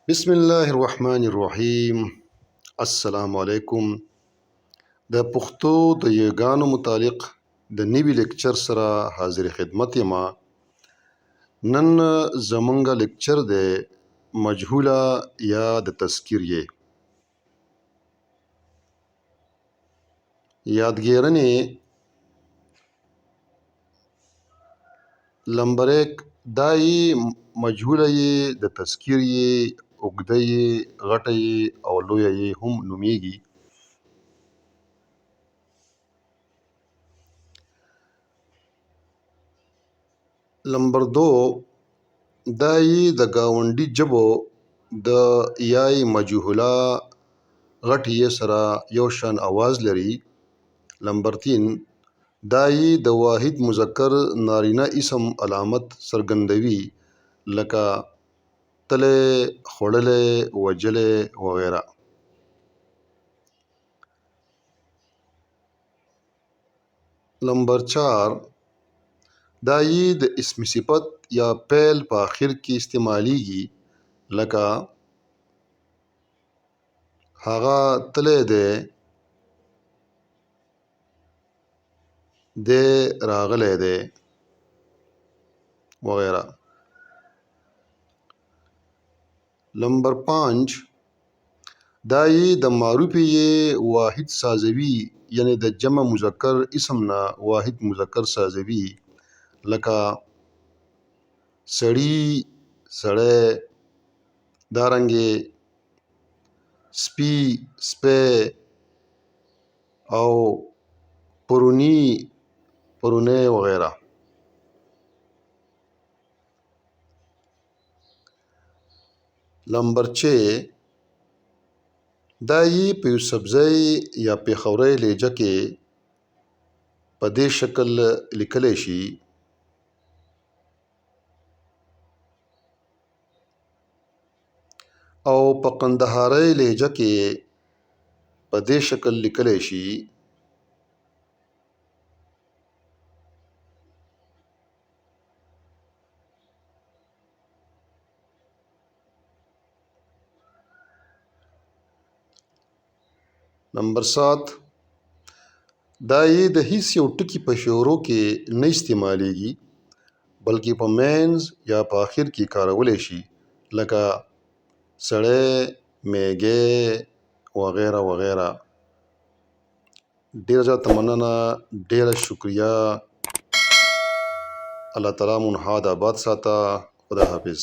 بسم الله الرحمن الرحیم. السلام علیکم. د پښتو د یګانو متعلق د نوي لیکچر سره حاضر خدمت یم. نن زمونږ لیکچر دی مجهوله یا د تذکیریې. یادګیرنې لمبر 1 دای مجهوله یې د تذکیریې اوږده یې غټه یې او لویه یې هم نومیږي. لمبر 2 دای د ګاونډي ژبو د یای مجهوله غټ یې سره یو شان آواز لري. لمبر 3 دای د واحد مذکر نارینه اسم علامت څرګندوي لکه تلی، خوړلی، وجلی وغیره. لمبر 4 دای د اسم صفت یا فعل په آخر کې استعمالیږي لکه هغه تلی دی، دی راغلی دی وغیره. لمبر 5 دای د معروفې واحد سازوي یعنی د جمع مذکر اسم نه واحد مذکر سازوي لکه سړي، سړی، دارنګې سپي، سپی او پروني، پرونی وغیره. لمبر 6 دای په یوسفزۍ یا پېښورۍ لهجه کې په دې شکل لیکلی شي او په قندهارۍ لهجه کې په دې شکل لیکلی شي. نمبر 7 دای د هیڅ یو ټکي په شروع کې نه استعمالیږي بلکې په منځ یا په آخر کې کارولی شي لکه سړی، میږی وغیره وغیره. ډیره زیاته مننه، ډیره شکریه. الله تعالی مو نهاد آباد ساته. خدا حافظ.